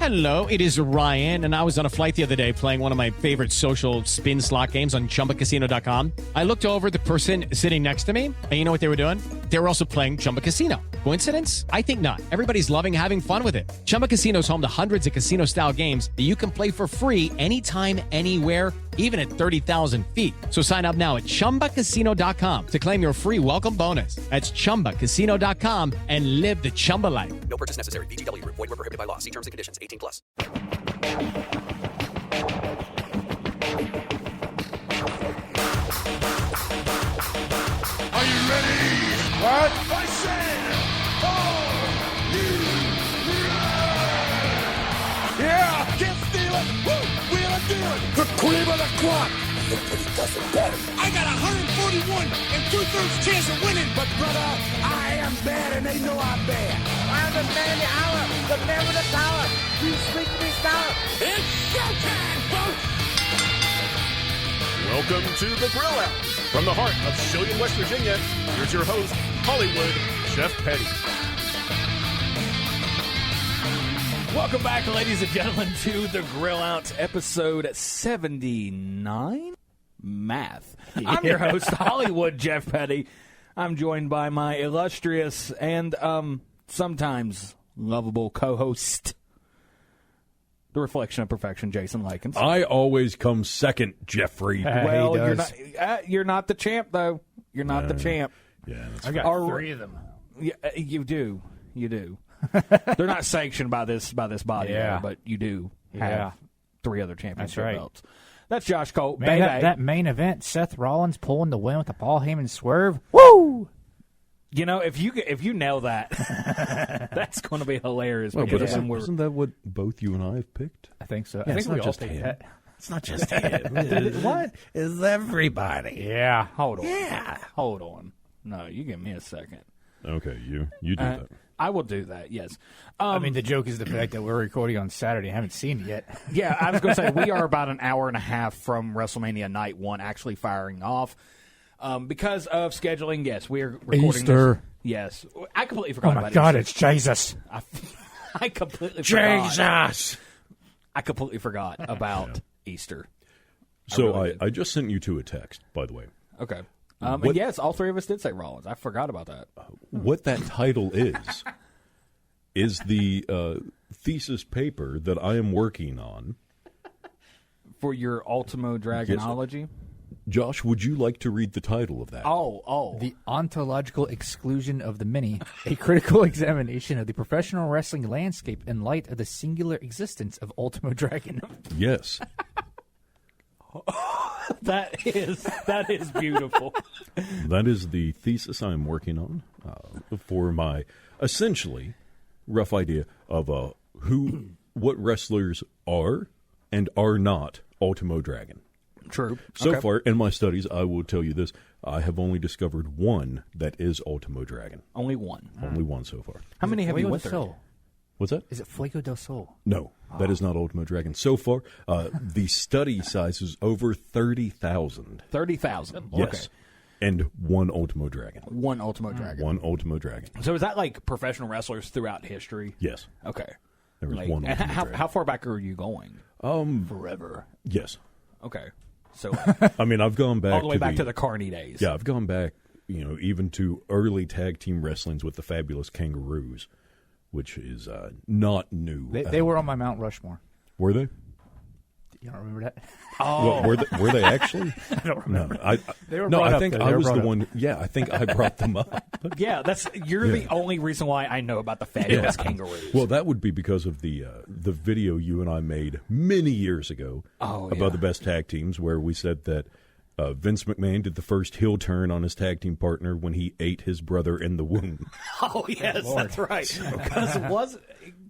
Hello, it is Ryan, and I was on a flight the other day playing one of my favorite social spin slot games on ChumbaCasino.com. I looked over at the person sitting next to me, and you know what they were doing? They were also playing Chumba Casino. Coincidence? I think not. Everybody's loving having fun with it. Chumba Casino is home to hundreds of casino-style games that you can play for free anytime, anywhere, even at 30,000 feet. So sign up now at ChumbaCasino.com to claim your free welcome bonus. That's ChumbaCasino.com and live the Chumba life. No purchase necessary. VGW. Void where prohibited by law. See terms and conditions. 18+. Are you ready? What? I said, are you ready? Yeah! Can't steal it! Woo! Wheel it, deal it! The cream of the crop! Nobody does it better. I got 141 and 2/3 chance of winning. But brother, I am bad and they know I'm bad. I'm the man of the hour, the man with the power. You speak to me, scholar. It's showtime, folks! Welcome to the Grill Out. From the heart of Shillian, West Virginia, here's your host, Hollywood Jeff Petty. Welcome back, ladies and gentlemen, to the Grill Out, episode 79. Math. I'm your host, Hollywood Jeff Petty. I'm joined by my illustrious and sometimes lovable co-host, the reflection of perfection, Jason Lykens. I always come second, Jeffrey. Well, you're not the champ, though. You're not the champ. Yeah, that's I got 3 of them. Yeah, you do. They're not sanctioned by this body, though, but you do have 3 other championship belts. That's Josh Cole. Man, that main event, Seth Rollins pulling the win with the Paul Heyman swerve. Woo! You know, if you nail that, that's going to be hilarious. Well, but isn't that what both you and I have picked? I think so. Yeah, I think we all just picked him. that. It's not just him. What is everybody? Yeah. Hold on. Hold on. No, you give me a second. Okay, you do that. I will do that, yes. I mean, the joke is the fact that we're recording on Saturday. I haven't seen it yet. Yeah, I was going to say, we are about an hour and a half from WrestleMania Night 1 actually firing off. Because of scheduling, yes, we're recording Easter. This. Yes. I completely forgot about Easter. Oh, my God, Easter. it's Jesus. I completely forgot. Jesus! I completely forgot about Easter. So I just sent you 2 a text, by the way. Okay. And yes, all 3 of us did say Rollins. I forgot about that. What that title is the thesis paper that I am working on. For your Ultimo Dragonology? Josh, would you like to read the title of that? Oh. The Ontological Exclusion of the Many, a critical examination of the professional wrestling landscape in light of the singular existence of Ultimo Dragon. Yes. That is beautiful. That is the thesis I'm working on for my essentially rough idea of what wrestlers are and are not Ultimo Dragon. True. So far in my studies, I will tell you this: I have only discovered one that is Ultimo Dragon. Only one. Only one so far. How many have you went through? What's that? Is it Fuego del Sol? No, that is not Ultimo Dragon. So far, the study size is over 30,000. 30,000. Yes. Okay. And one Ultimo Dragon. One Ultimo Dragon. One Ultimo Dragon. So is that like professional wrestlers throughout history? Yes. Okay. There was one Ultimo Dragon. How far back are you going? Forever. Yes. Okay. So I mean, I've gone back all the way back to the Carney days. Yeah, I've gone back, even to early tag team wrestlings with the Fabulous Kangaroos, which is not new. They were on my Mount Rushmore. Were they? You don't remember that? Oh, well, were they actually? I don't remember. No, they were I up think there. I was the one. Yeah, I think I brought them up. Yeah, you're the only reason why I know about the Fabulous Kangaroos. Well, that would be because of the video you and I made many years ago about the best tag teams, where we said that Vince McMahon did the first heel turn on his tag team partner when he ate his brother in the womb. Oh yes, that's right. Because it was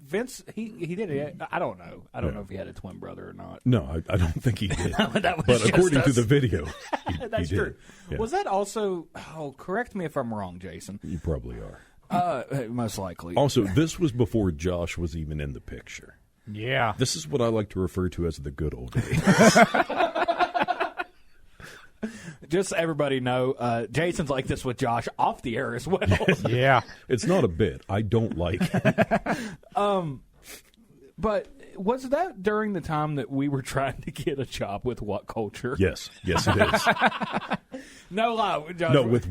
Vince. He did it. I don't know. I don't know if he had a twin brother or not. No, I don't think he did. That was but according to the video, that's he true. did. Yeah. Was that also? Oh, correct me if I'm wrong, Jason. You probably are. Most likely. Also, this was before Josh was even in the picture. Yeah. This is what I like to refer to as the good old days. Just so everybody know, Jason's like this with Josh off the air as well. Yeah. It's not a bit. I don't like it. But was that during the time that we were trying to get a job with What Culture? Yes, it is. No lie, Josh. No, with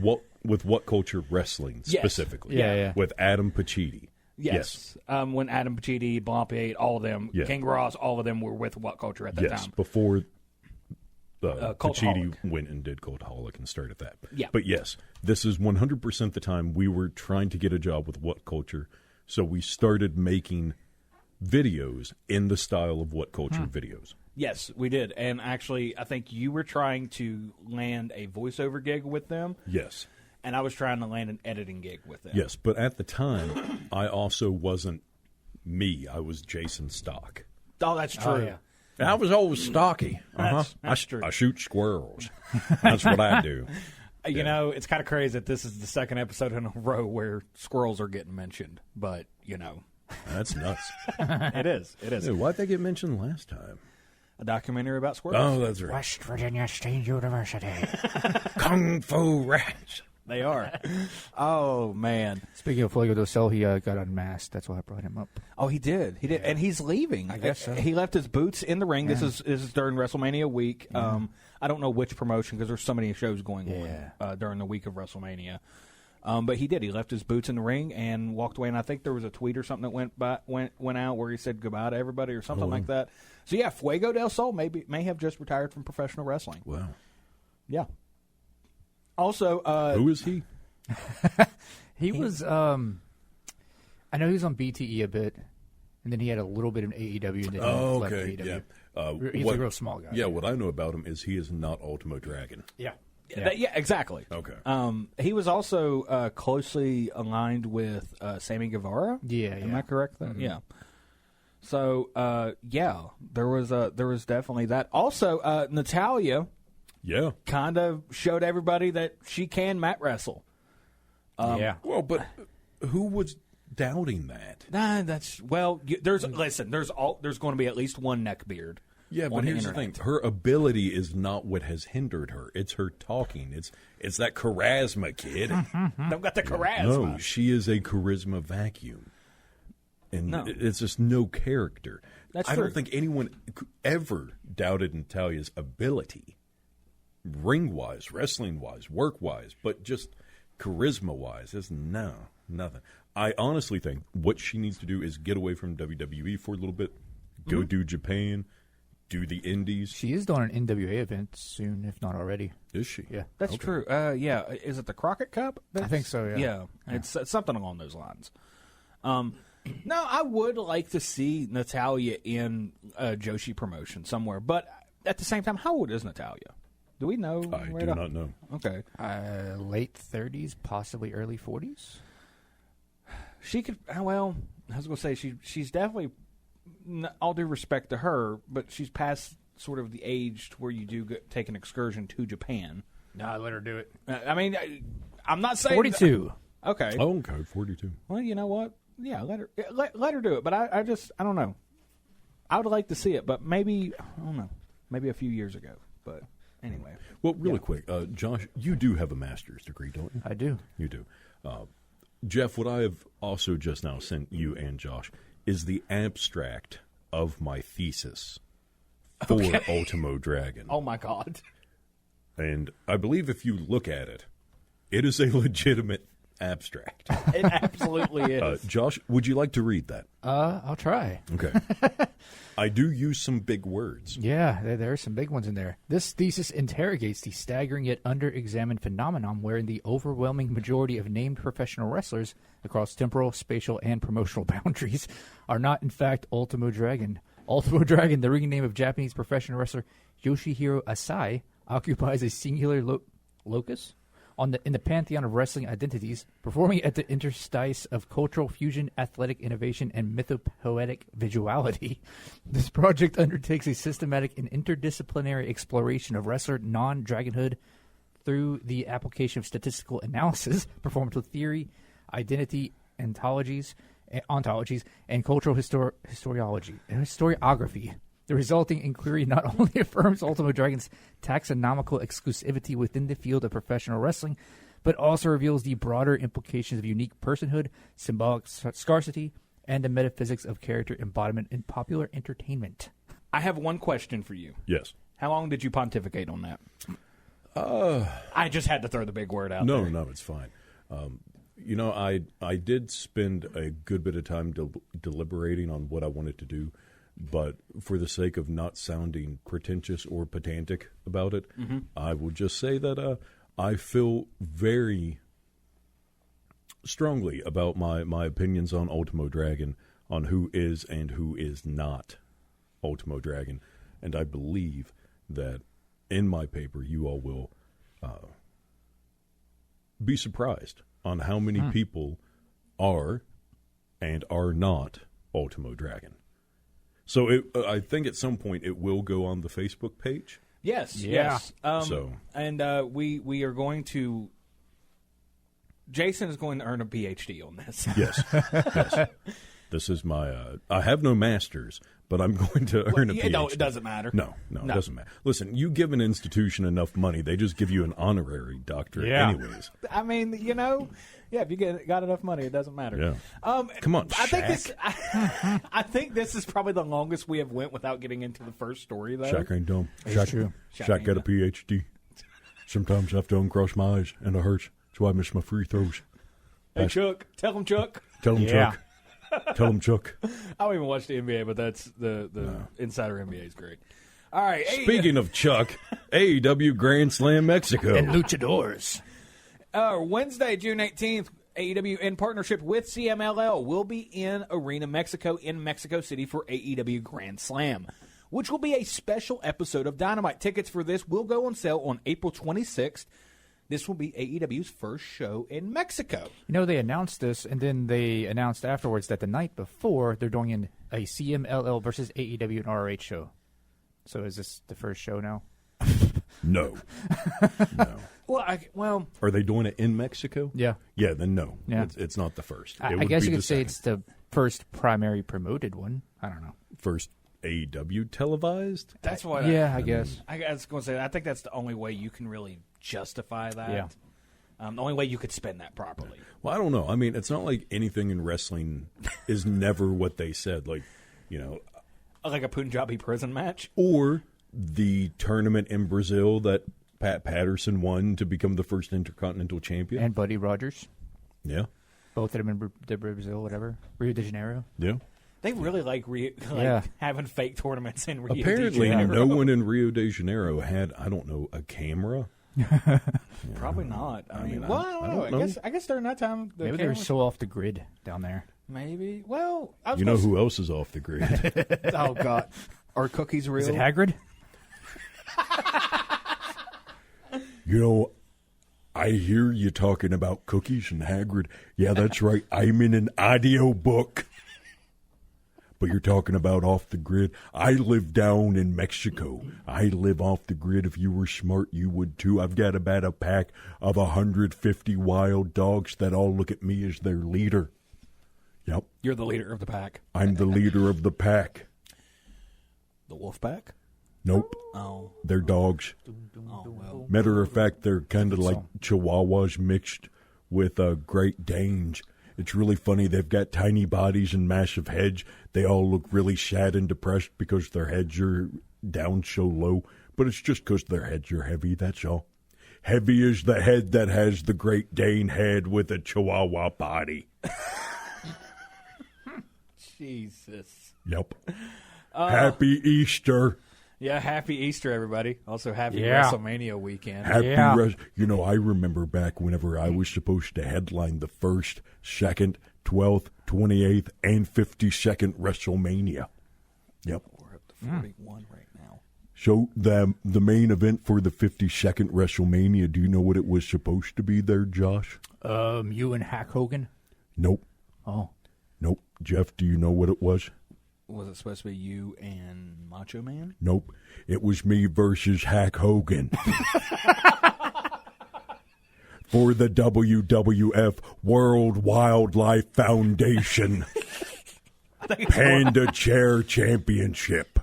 What Culture Wrestling specifically. Yeah. With Adam Pacitti. Yes. When Adam Pacitti, Blompier, all of them, Yeah. King Ross, all of them were with What Culture at that time. Before Pacitti Cultaholic. went and did Cultaholic and started that. Yeah. But yes, this is 100% the time we were trying to get a job with What Culture, so we started making videos in the style of What Culture videos. Yes, we did. And actually, I think you were trying to land a voiceover gig with them. Yes. And I was trying to land an editing gig with them. Yes, but at the time, I also wasn't me. I was Jason Stock. Oh, that's true. Oh, yeah. I was always stocky. That's true. I shoot squirrels. That's what I do. You know, it's kind of crazy that this is the second episode in a row where squirrels are getting mentioned. But, you know. That's nuts. It is. It is. Hey, why'd they get mentioned last time? A documentary about squirrels. Oh, that's right. West Virginia State University. Kung Fu Rats. They are. Oh, man. Speaking of Fuego del Sol, he got unmasked. That's why I brought him up. Oh, he did. He did. And he's leaving. I guess so. He left his boots in the ring. This is during WrestleMania week. I don't know which promotion because there's so many shows going on during the week of WrestleMania. But he did. He left his boots in the ring and walked away. And I think there was a tweet or something that went out where he said goodbye to everybody or something like that. So, yeah, Fuego del Sol may have just retired from professional wrestling. Wow. Yeah. Also, who is he? He was, I know he was on BTE a bit, and then he had a little bit in AEW. And then Oh, left okay. AEW. Yeah. He's a real small guy. Yeah, what I know about him is he is not Ultimo Dragon. Yeah. Yeah, exactly. Okay. He was also closely aligned with Sammy Guevara. Yeah, Am I correct? Then? Yeah. So there was definitely that. Also, Natalia. Yeah. Kind of showed everybody that she can mat wrestle. Well, but who was doubting that? There's going to be at least one neckbeard. Yeah, but here's the thing: her ability is not what has hindered her. It's her talking. It's that charisma, kid. Don't got the charisma. No, she is a charisma vacuum, and it's just no character. That's I true. don't think anyone ever doubted Natalia's ability, ring-wise, wrestling-wise, work-wise, but just charisma-wise, there's nothing. I honestly think what she needs to do is get away from WWE for a little bit, go do Japan, do the Indies. She is doing an NWA event soon, if not already. Is she? Yeah. That's true. Is it the Crockett Cup? I think so, yeah. Yeah. It's something along those lines. No, I would like to see Natalia in a Joshi promotion somewhere, but at the same time, how old is Natalia? Do we know? I do not know. Okay. Late 30s, possibly early 40s. She could. Well, I was going to say she's definitely. All due respect to her, but she's past sort of the age where you do take an excursion to Japan. Nah, let her do it. I mean, I'm not saying 42. Okay. Oh, okay, 42. Well, you know what? Yeah, let her do it. But I don't know. I would like to see it, but maybe I don't know. Maybe a few years ago. But anyway. Well, really quick, Josh, you do have a master's degree, don't you? I do. You do. Jeff, what I have also just now sent you and Josh is the abstract of my thesis for Ultimo Dragon. Oh, my God. And I believe if you look at it, it is a legitimate abstract. It absolutely is. Josh, would you like to read that? I'll try. Okay. I do use some big words. Yeah, there are some big ones in there. This thesis interrogates the staggering yet under-examined phenomenon wherein the overwhelming majority of named professional wrestlers across temporal, spatial, and promotional boundaries are not, in fact, Ultimo Dragon. Ultimo Dragon, the ring name of Japanese professional wrestler Yoshihiro Asai, occupies a singular locus in the pantheon of wrestling identities, performing at the interstice of cultural fusion, athletic innovation, and mythopoetic visuality. This project undertakes a systematic and interdisciplinary exploration of wrestler non-dragonhood through the application of statistical analysis, performance theory, identity ontologies, and cultural historiography. The resulting inquiry not only affirms Ultimo Dragon's taxonomical exclusivity within the field of professional wrestling, but also reveals the broader implications of unique personhood, symbolic scarcity, and the metaphysics of character embodiment in popular entertainment. I have one question for you. Yes. How long did you pontificate on that? I just had to throw the big word out there. No, it's fine. I did spend a good bit of time deliberating on what I wanted to do, but for the sake of not sounding pretentious or pedantic about it, I will just say that I feel very strongly about my opinions on Ultimo Dragon, on who is and who is not Ultimo Dragon, and I believe that in my paper you all will be surprised on how many people are and are not Ultimo Dragon. So I think at some point it will go on the Facebook page. Yes. We are going to. Jason is going to earn a PhD on this. Yes. This is my. I have no masters, but I'm going to earn a PhD. No, it doesn't matter. No, it doesn't matter. Listen, you give an institution enough money, they just give you an honorary doctorate anyways. I mean, if you got enough money, it doesn't matter. Yeah. Come on, Shaq. I think this is probably the longest we have went without getting into the first story, though. Shaq ain't dumb. True. Shaq got a PhD. Sometimes I have to uncross my eyes, and it hurts. That's why I miss my free throws. Hey, Chuck. Tell him, Chuck. Tell him, Chuck. Tell him, Chuck. I don't even watch the NBA, but that's the Insider NBA is great. All right. Speaking of Chuck, AEW Grand Slam Mexico. And luchadors. Wednesday, June 18th, AEW in partnership with CMLL will be in Arena Mexico in Mexico City for AEW Grand Slam, which will be a special episode of Dynamite. Tickets for this will go on sale on April 26th. This will be AEW's first show in Mexico. They announced this, and then they announced afterwards that the night before, they're doing a CMLL versus AEW and ROH show. So is this the first show now? No. Well, are they doing it in Mexico? Yeah. Yeah, then no. Yeah. It's not the first. I guess you could say it's the first primary promoted one. I don't know. First AEW televised? That's what. I guess. I was going to say. I think that's the only way you can really justify that. Yeah. The only way you could spend that properly. Well, I don't know. I mean, it's not like anything in wrestling is never what they said. Like, like a Punjabi prison match, or the tournament in Brazil that Pat Patterson won to become the first Intercontinental Champion, and Buddy Rogers. Yeah. Both of them in Brazil, whatever, Rio de Janeiro. Yeah. They really like having fake tournaments in Rio de Apparently, Janeiro. no one in Rio de Janeiro had, I don't know, a camera. Probably not. I mean, I don't know. I guess during that time, maybe they were so off the grid down there. Maybe. Well, who else is off the grid? Oh God, are cookies real? Is it Hagrid? I hear you talking about cookies and Hagrid. Yeah, that's right. I'm in an audio book. But you're talking about off the grid. I live down in Mexico. I live off the grid. If you were smart, you would too. I've got about a pack of 150 wild dogs that all look at me as their leader. Yep. You're the leader of the pack. I'm the leader of the pack. The wolf pack? Nope. Oh. They're dogs. Oh, well. Matter of fact, they're kind of like Chihuahuas mixed with Great Danes. It's really funny. They've got tiny bodies and massive heads. They all look really sad and depressed because their heads are down so low. But it's just because their heads are heavy, that's all. Heavy is the head that has the Great Dane head with a Chihuahua body. Jesus. Yep. Happy Easter. Yeah, happy Easter, everybody. Also, happy WrestleMania weekend. I remember back whenever I was supposed to headline the 1st, 2nd, 12th, 28th, and 52nd WrestleMania. Yep. We're up to 41 right now. So the main event for the 52nd WrestleMania, do you know what it was supposed to be there, Josh? You and Hack Hogan? Nope. Oh. Nope. Jeff, do you know what it was? Was it supposed to be you and Macho Man? Nope. It was me versus Hack Hogan. For the WWF World Wildlife Foundation Panda Chair Championship.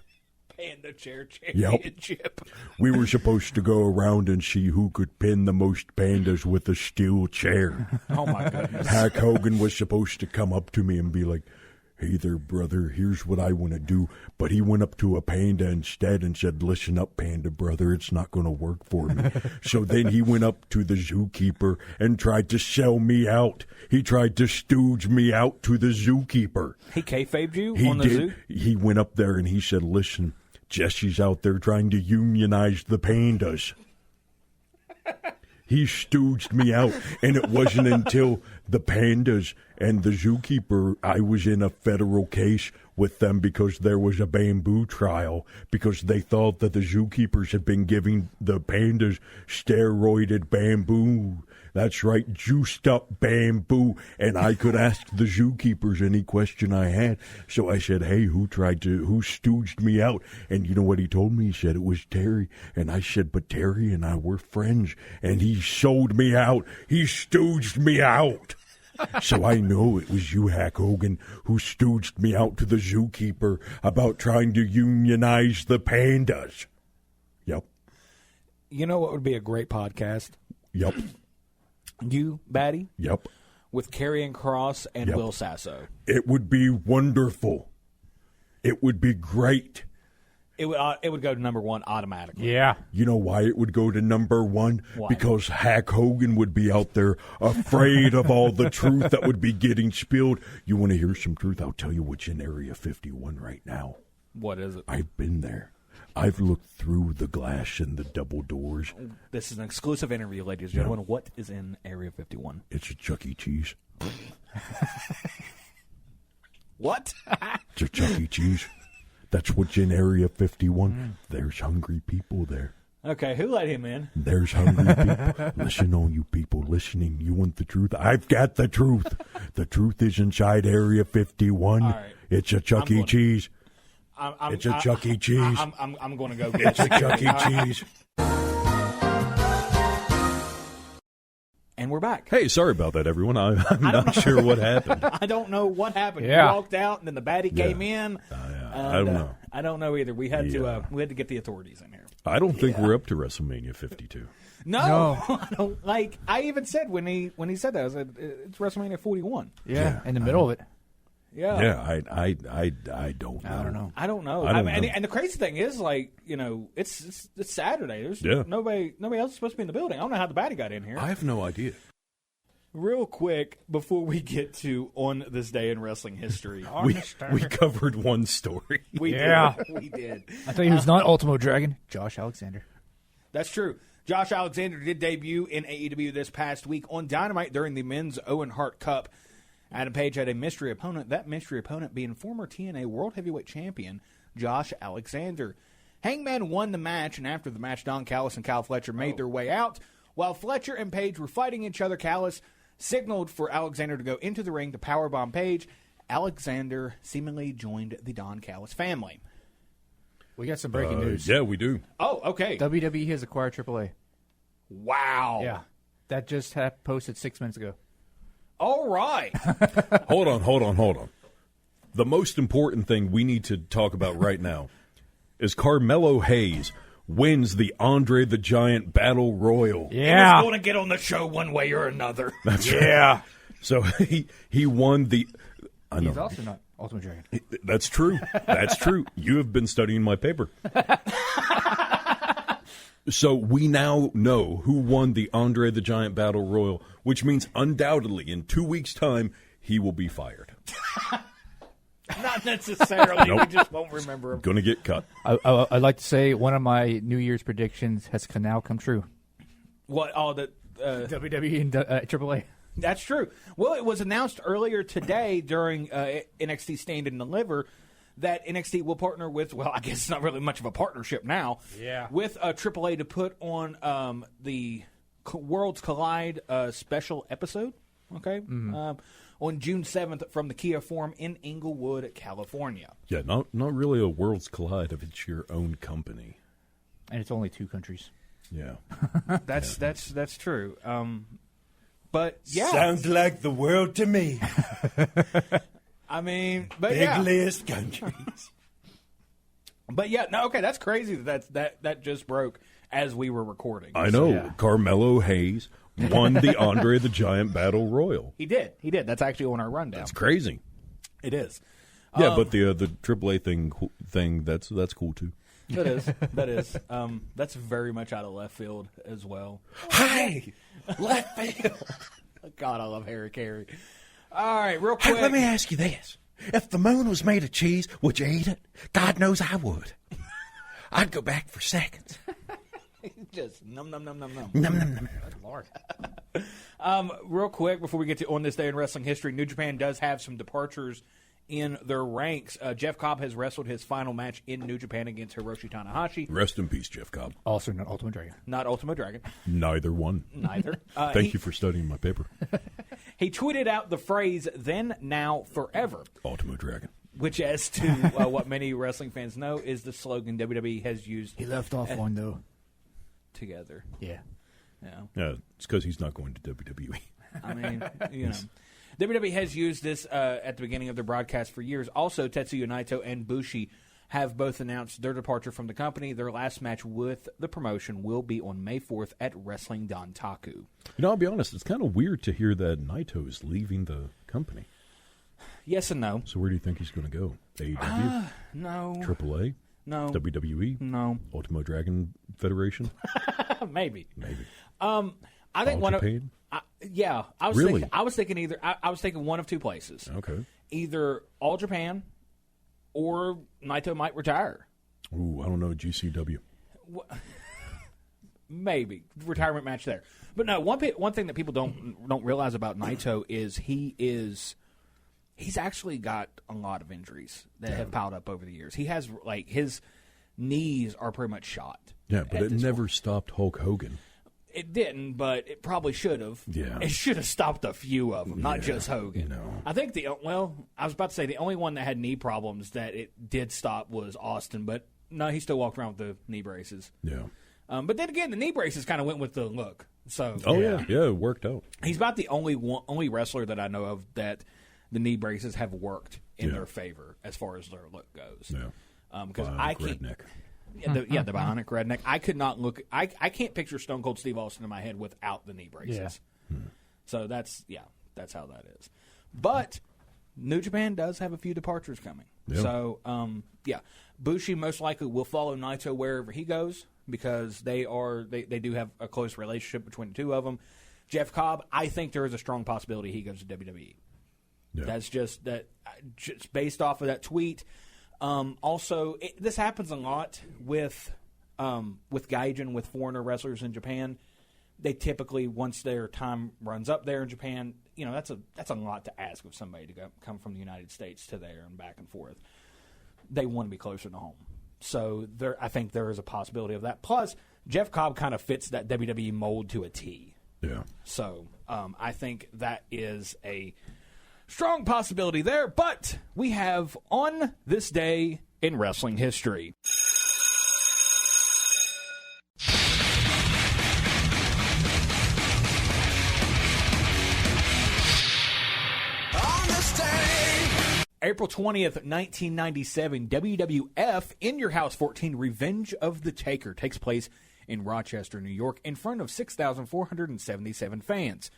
Panda Chair Championship. Yep. We were supposed to go around and see who could pin the most pandas with a steel chair. Oh, my goodness. Hack Hogan was supposed to come up to me and be like, hey there, brother, here's what I want to do. But he went up to a panda instead and said, listen up, panda brother, it's not going to work for me. So then he went up to the zookeeper and tried to sell me out. He tried to stooge me out to the zookeeper. He kayfabed you He on the did. zoo? He went up there and he said, listen, Jesse's out there trying to unionize the pandas. He stooged me out, and it wasn't until the pandas and the zookeeper, I was in a federal case with them because there was a bamboo trial because they thought that the zookeepers had been giving the pandas steroided bamboo. That's right, juiced up bamboo. And I could ask the zookeepers any question I had. So I said, hey, who stooged me out? And you know what he told me? He said it was Terry. And I said, but Terry and I were friends. And he sold me out. He stooged me out. So I know it was you, Hack Hogan, who stooged me out to the zookeeper about trying to unionize the pandas. Yep. You know what would be a great podcast? Yep. You, Batty? Yep. With Karrion Kross and Yep. Will Sasso. It would be wonderful. It would be great. It would go to number one automatically. Yeah. You know why it would go to number one? Why? Because Hack Hogan would be out there afraid of all the truth that would be getting spilled. You want to hear some truth? I'll tell you what's in Area 51 right now. What is it? I've been there. I've looked through the glass and the double doors. This is an exclusive interview, ladies and gentlemen. What is in Area 51? It's a Chuck E. Cheese. What? It's a Chuck E. Cheese. That's what's in Area 51. There's hungry people there. Okay, who let him in? There's hungry people. Listen, all you people listening. You want the truth? I've got the truth. The truth is inside Area 51. All right. It's a Chuck E. Cheese. It's a Chuck E. Cheese. I'm going to go get It's a Chuck E. Cheese. And we're back. Hey, sorry about that, everyone. I'm not sure what happened. I don't know what happened. Yeah. You walked out, and then the baddie came in. I don't know. I don't know either. We had to get the authorities in here. I don't think we're up to WrestleMania 52. No. I don't like. I even said when he said that, I said it's WrestleMania 41. Yeah. In the middle of it. Yeah. Yeah, I don't know. I don't know. I don't know. I don't know. And the crazy thing is, like, you know, it's Saturday. There's nobody else is supposed to be in the building. I don't know how the baddie got in here. I have no idea. Real quick, before we get to On This Day in Wrestling History. We covered one story. We Yeah. did. We did. I tell you who's not Ultimo Dragon? Josh Alexander. That's true. Josh Alexander did debut in AEW this past week on Dynamite during the Men's Owen Hart Cup. Adam Page had a mystery opponent, that mystery opponent being former TNA World Heavyweight Champion Josh Alexander. Hangman won the match, and after the match, Don Callis and Kyle Fletcher made their way out. While Fletcher and Page were fighting each other, Callis signaled for Alexander to go into the ring to powerbomb Page. Alexander seemingly joined the Don Callis family. We got some breaking news. Yeah, we do. Oh, okay. WWE has acquired AAA. Wow. Yeah. That just posted 6 minutes ago. All right. Hold on. The most important thing we need to talk about right now is Carmelo Hayes wins the Andre the Giant Battle Royal. Yeah. He's going to get on the show one way or another. That's right. So he won the... I know. He's also not Ultimo Dragon. That's true. That's true. You have been studying my paper. So we now know who won the Andre the Giant Battle Royal, which means undoubtedly in 2 weeks' time, he will be fired. Not necessarily. Nope. We just won't remember him. Going to get cut. I'd like to say one of my New Year's predictions has now come true. What? Oh, the WWE and AAA. That's true. Well, it was announced earlier today during NXT Stand and Deliver that NXT will partner with, well, I guess it's not really much of a partnership now, with AAA to put on the Worlds Collide special episode, okay, on June 7th from the Kia Forum in Inglewood, California. Yeah, not really a Worlds Collide if it's your own company. And it's only 2 countries. Yeah. That's true. But, yeah. Sounds like the world to me. I mean, but Big yeah. list countries. But yeah, no, okay, that's crazy that just broke as we were recording. I know. Yeah. Carmelo Hayes won the Andre the Giant Battle Royal. He did. That's actually on our rundown. That's crazy. It is. Yeah, but the AAA thing that's cool too. That is. That's very much out of left field as well. Hey, left field. God, I love Harry Carey. All right, real quick. Hey, let me ask you this. If the moon was made of cheese, would you eat it? God knows I would. I'd go back for seconds. Just num, num, num, num, num. Num, num, num. Lord. Real quick, before we get to On This Day in Wrestling History, New Japan does have some departures in their ranks. Jeff Cobb has wrestled his final match in New Japan against Hiroshi Tanahashi. Rest in peace, Jeff Cobb. Also not Ultimate Dragon. Not Ultimate Dragon. Neither one. Neither. Thank you for studying my paper. He tweeted out the phrase, "Then, now, forever." Ultimate Dragon. Which, as to what many wrestling fans know, is the slogan WWE has used He left off one, though. together. Yeah. Yeah. It's because he's not going to WWE. I mean, you know. WWE has used this at the beginning of their broadcast for years. Also, Tetsuya Naito and Bushi have both announced their departure from the company. Their last match with the promotion will be on May 4th at Wrestling Dontaku. You know, I'll be honest, it's kind of weird to hear that Naito is leaving the company. Yes and no. So where do you think he's going to go? AEW? No. AAA? No. WWE? No. Ultimate Dragon Federation? Maybe. Maybe. I think All one Japan? I was Really? thinking, I was thinking either I was thinking one of two places. Okay. Either All Japan or Naito might retire. Ooh, I don't know, GCW. Maybe retirement match there. But no, one thing that people don't realize about Naito is he's actually got a lot of injuries that have piled up over the years. He has his knees are pretty much shot. Yeah, but it never stopped Hulk Hogan. It didn't, but it probably should have. Yeah. It should have stopped a few of them, not just Hogan. No. I think I was about to say the only one that had knee problems that it did stop was Austin, but no, he still walked around with the knee braces. Yeah. But then again, the knee braces kind of went with the look. So Yeah, it worked out. he's about the only wrestler that I know of that the knee braces have worked in their favor as far as their look goes. Yeah. Because Bionic I can't. redneck. The bionic redneck. I could not look. I can't picture Stone Cold Steve Austin in my head without the knee braces. Yeah. So that's how that is. But New Japan does have a few departures coming. Yeah. So Bushi most likely will follow Naito wherever he goes because they do have a close relationship between the two of them. Jeff Cobb, I think there is a strong possibility he goes to WWE. Yeah. That's just based off of that tweet. Also, this happens a lot with Gaijin, with foreigner wrestlers in Japan. They typically, once their time runs up there in Japan, that's a lot to ask of somebody to come from the United States to there and back and forth. They want to be closer to home. So I think there is a possibility of that. Plus, Jeff Cobb kind of fits that WWE mold to a T. Yeah. So I think that is a strong possibility there, but we have On This Day in Wrestling History. On this day. April 20th, 1997, WWF In Your House 14 Revenge of the Taker takes place in Rochester, New York, in front of 6,477 fans.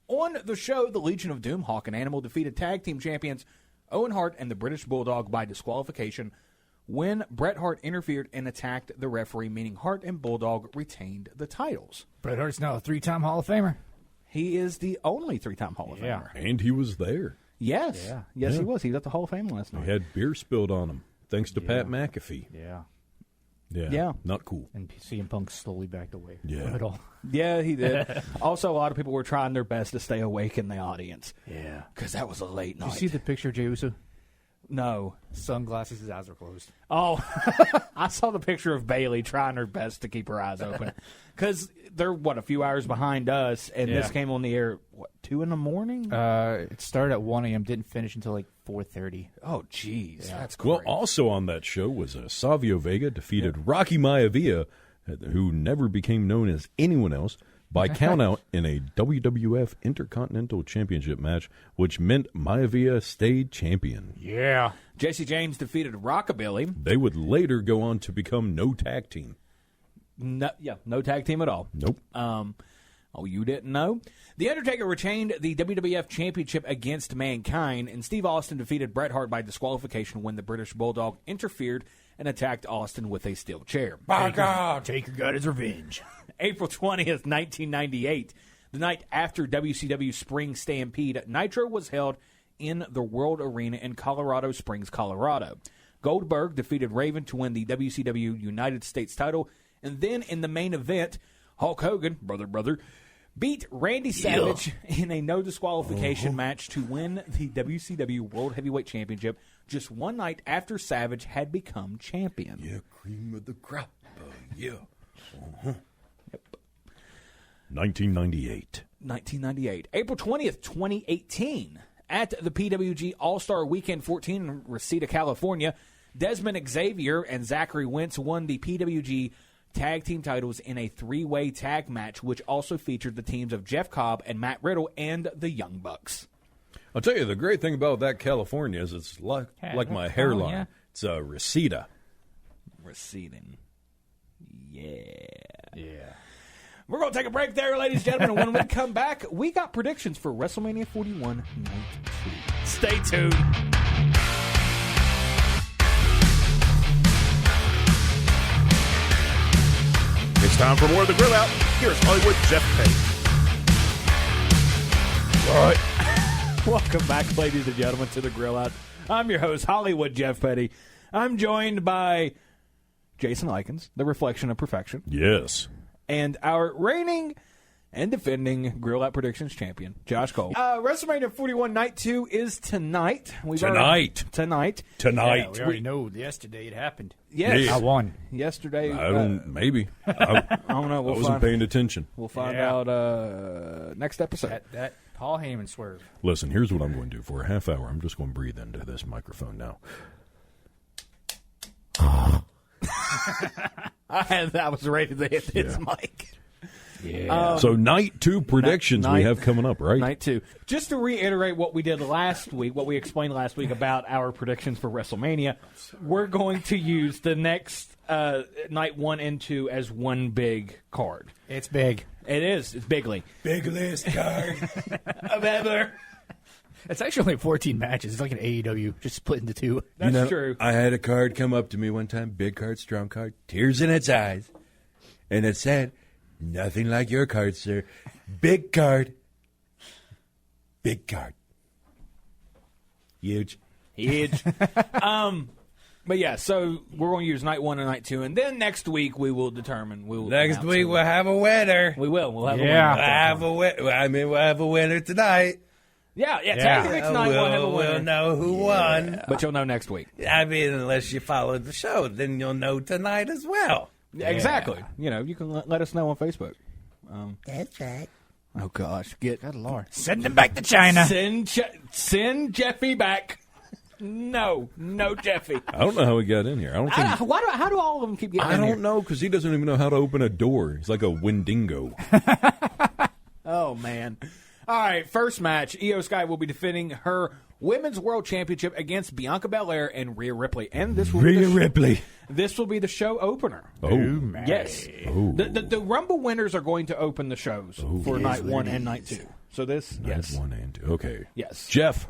On the show, the Legion of Doom, Hawk and Animal defeated tag team champions Owen Hart and the British Bulldog by disqualification when Bret Hart interfered and attacked the referee, meaning Hart and Bulldog retained the titles. Bret Hart's now a 3-time Hall of Famer. He is the only 3-time Hall of Famer. And he was there. Yes. Yeah. Yes, he was. He was at the Hall of Fame last night. He had beer spilled on him, thanks to Pat McAfee. Yeah. Yeah. Not cool. And CM Punk slowly backed away. Yeah. It all. Yeah, he did. Also, a lot of people were trying their best to stay awake in the audience. Yeah. Because that was a late Did night. you see the picture of Jey Uso? No. Sunglasses, his eyes are closed. Oh, I saw the picture of Bailey trying her best to keep her eyes open. Because they're, a few hours behind us, and this came on the air, 2 in the morning? It started at 1 a.m., didn't finish until 4:30. Oh, jeez. That's Well, great. also on that show was Savio Vega defeated Rocky Maivia, who never became known as anyone else, by countout in a WWF Intercontinental Championship match, which meant Maivia stayed champion. Yeah. Jesse James defeated Rockabilly. They would later go on to become no tag team. No tag team at all. Nope. Oh, you didn't know? The Undertaker retained the WWF Championship against Mankind, and Steve Austin defeated Bret Hart by disqualification when the British Bulldog interfered and attacked Austin with a steel chair. By God! Taker got his revenge. April 20th, 1998, the night after WCW Spring Stampede, Nitro was held in the World Arena in Colorado Springs, Colorado. Goldberg defeated Raven to win the WCW United States title, and then in the main event, Hulk Hogan, brother, beat Randy Savage in a no disqualification match to win the WCW World Heavyweight Championship just one night after Savage had become champion. Yeah, cream of the crop. Yeah. Yep. 1998. April 20th, 2018. At the PWG All-Star Weekend 14 in Reseda, California, Desmond Xavier and Zachary Wentz won the PWG tag team titles in a three-way tag match, which also featured the teams of Jeff Cobb and Matt Riddle and the Young Bucks. I'll tell you, the great thing about that California is it's like my hairline. yeah. It's a Reseda. Receding. Yeah. We're going to take a break there, ladies and gentlemen, and when we come back, we got predictions for WrestleMania 41 Night 2. Stay tuned. It's time for more of the Grill Out. Here's Hollywood Jeff Petty. All right. Welcome back, ladies and gentlemen, to the Grill Out. I'm your host, Hollywood Jeff Petty. I'm joined by Jason Lykens, the reflection of perfection, Yes. and our reigning and defending Grill Out Predictions champion, Josh Cole. WrestleMania 41 Night 2 is tonight. Tonight. Yeah, we already know yesterday it happened. Yes. Yeah. I won. Yesterday. I don't, maybe. I I don't know. We'll wasn't find, paying attention. We'll find Yeah. out next episode. That Paul Heyman swerve. Listen, here's what I'm going to do. For a half hour, I'm just going to breathe into this microphone now. I was ready to hit this mic. Yeah. So night 2 predictions we have coming up, right? Night 2. Just to reiterate what we did last week, what we explained last week about our predictions for WrestleMania, we're going to use the next night 1 and 2 as one big card. It's big. It is. It's bigly. Big list card. Of ever. It's actually only 14 matches. It's like an AEW, just split into 2. That's true. I had a card come up to me one time, big card, strong card, tears in its eyes, and it said, "Nothing like your card, sir. Big card. Big card. Huge." But yeah, so we're going to use night 1 and night 2, and then next week we will determine. Next announce week who- we'll have a winner. We will. We'll have a Yeah. winner. We'll have a winner tonight. Yeah. Technically tonight we'll have a winner. We'll know who won. But you'll know next week. I mean, unless you followed the show, then you'll know tonight as well. Exactly. You know, you can let us know on Facebook. That's right. Oh gosh, good Lord. Send them back to China. Send Jeffy back. No Jeffy. I don't know how he got in here. I don't think. How do all of them keep getting I in here? don't know, because he doesn't even know how to open a door. He's like a Wendigo. Oh man. All right, first match. Io Sky will be defending her Women's World Championship against Bianca Belair and Rhea Ripley, and this will Ripley. This will be the show opener. Oh, Yes. Oh. The Rumble winners are going to open the shows for night 1 and night 2. So this, yes. 1 and 2. Okay. Yes. Jeff,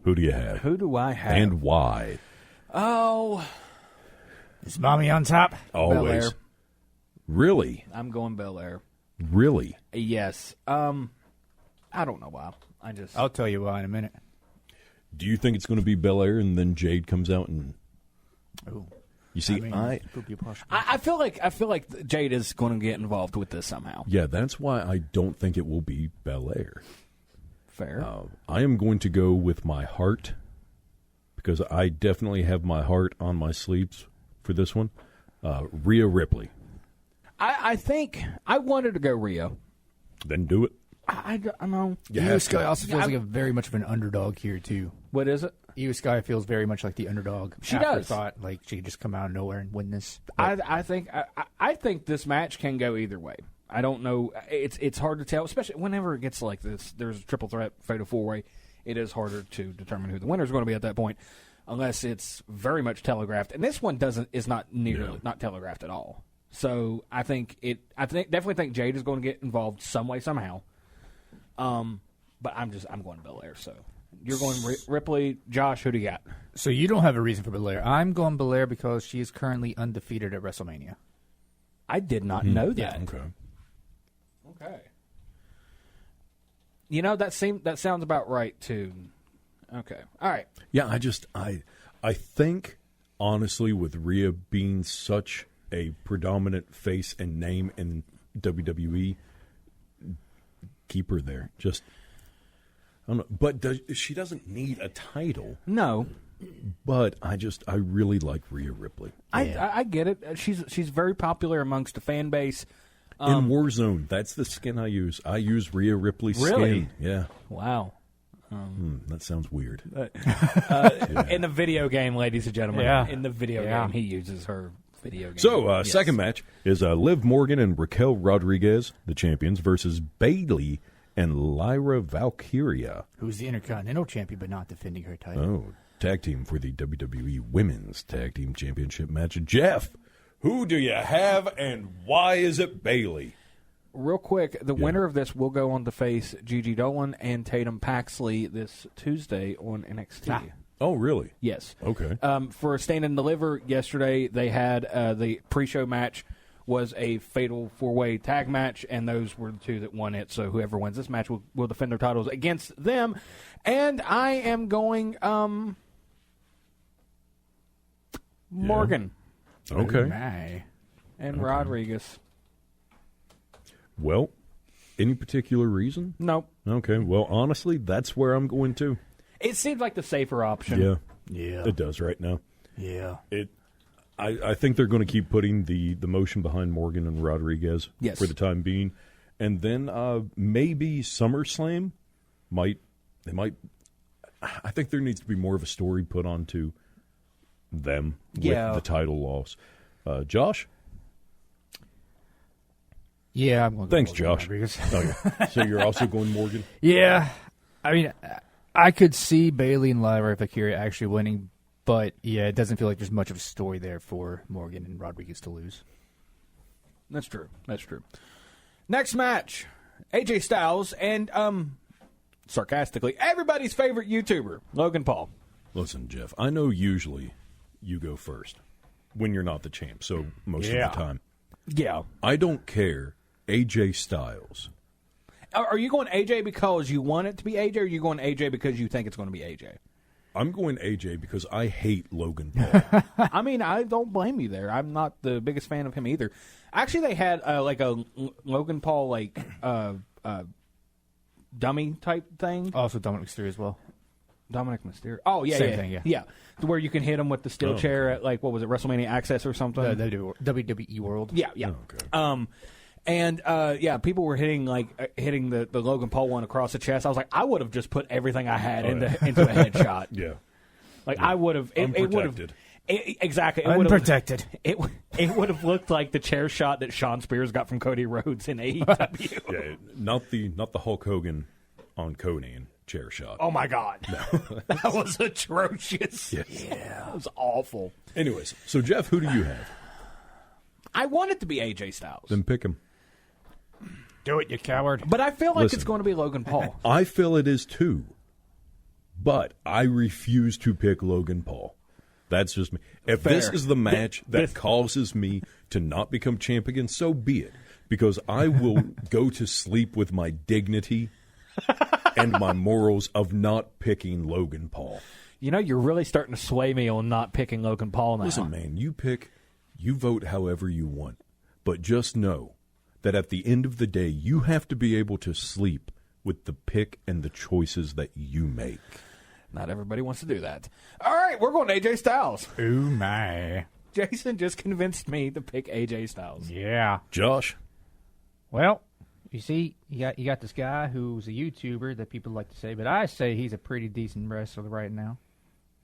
who do you have? Who do I have? And why? Oh, Is Mommy on top? Always. Belair. Really? I'm going Belair. Really? Yes. I don't know why. I'll tell you why in a minute. Do you think it's going to be Belair and then Jade comes out and... Oh. You see, I feel like Jade is going to get involved with this somehow. Yeah, that's why I don't think it will be Belair. Fair. I am going to go with my heart, because I definitely have my heart on my sleeves for this one. Rhea Ripley. I think I wanted to go Rhea. Then do it. I don't know. Io Sky also feels like very much of an underdog here, too. What is it? Io Sky feels very much like the underdog. She does. Thought like she could just come out of nowhere and win this. I think this match can go either way. I don't know. It's hard to tell, especially whenever it gets like this. There's a triple threat, fatal 4-way. It is harder to determine who the winner is going to be at that point, unless it's very much telegraphed. And this one is not telegraphed at all. So I definitely think Jade is going to get involved some way, somehow. But I'm going Belair. So you're going Ripley. Josh, who do you got? So you don't have a reason for Belair. I'm going Belair because she is currently undefeated at WrestleMania. I did not know that. Yeah, Okay. You know, that sounds about right too. Okay. All right. Yeah, I think honestly, with Rhea being such a predominant face and name in WWE, keep her there. Just I don't know, but she doesn't need a title. No. But I really like Rhea Ripley. I get it. She's very popular amongst the fan base. In Warzone, that's the skin I use. I use Rhea Ripley's skin. Yeah. Wow. That sounds weird. In the video game, ladies and gentlemen. Yeah. In the video game, he uses her video game. So, Yes. second match is Liv Morgan and Raquel Rodriguez, the champions, versus Bayley and Lyra Valkyria. Who's the Intercontinental Champion but not defending her title. Oh, tag team for the WWE Women's Tag Team Championship match. Jeff, who do you have and why is it Bayley? Real quick, the winner of this will go on to face Gigi Dolan and Tatum Paxley this Tuesday on NXT. Oh, really? Yes. Okay. For Stand and Deliver yesterday, they had the pre-show match was a fatal four-way tag match, and those were the two that won it. So whoever wins this match will defend their titles against them. And I am going Morgan Okay. and Rodriguez. Well, any particular reason? Nope. Okay. Well, honestly, that's where I'm going to. It seems like the safer option. Yeah. Yeah. It does right now. Yeah. I think they're going to keep putting the motion behind Morgan and Rodriguez for the time being. And then maybe SummerSlam I think there needs to be more of a story put onto them with the title loss. Josh? Yeah, I'm going. Thanks, Josh. So you're also going Morgan? Yeah, I mean, I could see Bayley and Lyra Valkyria actually winning, but yeah, it doesn't feel like there's much of a story there for Morgan and Rodriguez to lose. That's true. Next match, AJ Styles and sarcastically, everybody's favorite YouTuber, Logan Paul. Listen, Jeff, I know usually you go first when you're not the champ, so most of the time. Yeah. I don't care. AJ Styles. Are you going AJ because you want it to be AJ, or are you going AJ because you think it's going to be AJ? I'm going AJ because I hate Logan Paul. I mean, I don't blame you there. I'm not the biggest fan of him either. Actually, they had like a Logan Paul dummy type thing. Also, Dominic Mysterio as well. Dominic Mysterio. Oh, yeah, Same thing, yeah. Where you can hit him with the steel chair at, what was it, WrestleMania Access or something? WWE World. Yeah. Oh, okay. People were hitting the Logan Paul one across the chest. I was like, I would have just put everything I had into a headshot. Yeah. I would have. Unprotected. Exactly. Unprotected. It would have looked like the chair shot that Shawn Spears got from Cody Rhodes in AEW. Yeah, not the Hulk Hogan on Conan chair shot. Oh my God, that was atrocious. Yes. Yeah, it was awful. Anyways, so Jeff, who do you have? I want it to be AJ Styles. Then pick him. Do it, you coward. But I feel like Listen. it's going to be Logan Paul. I feel it is too, but I refuse to pick Logan Paul. That's just me. If this is the match that causes me to not become champ again, so be it. Because I will go to sleep with my dignity and my morals of not picking Logan Paul. You know, you're really starting to sway me on not picking Logan Paul now. Listen, man, you vote however you want. But just know that at the end of the day, you have to be able to sleep with the pick and the choices that you make. Not everybody wants to do that. All right, we're going AJ Styles. Oh, my. Jason just convinced me to pick AJ Styles. Yeah. Josh? Well, you see, you got this guy who's a YouTuber that people like to say, but I say he's a pretty decent wrestler right now,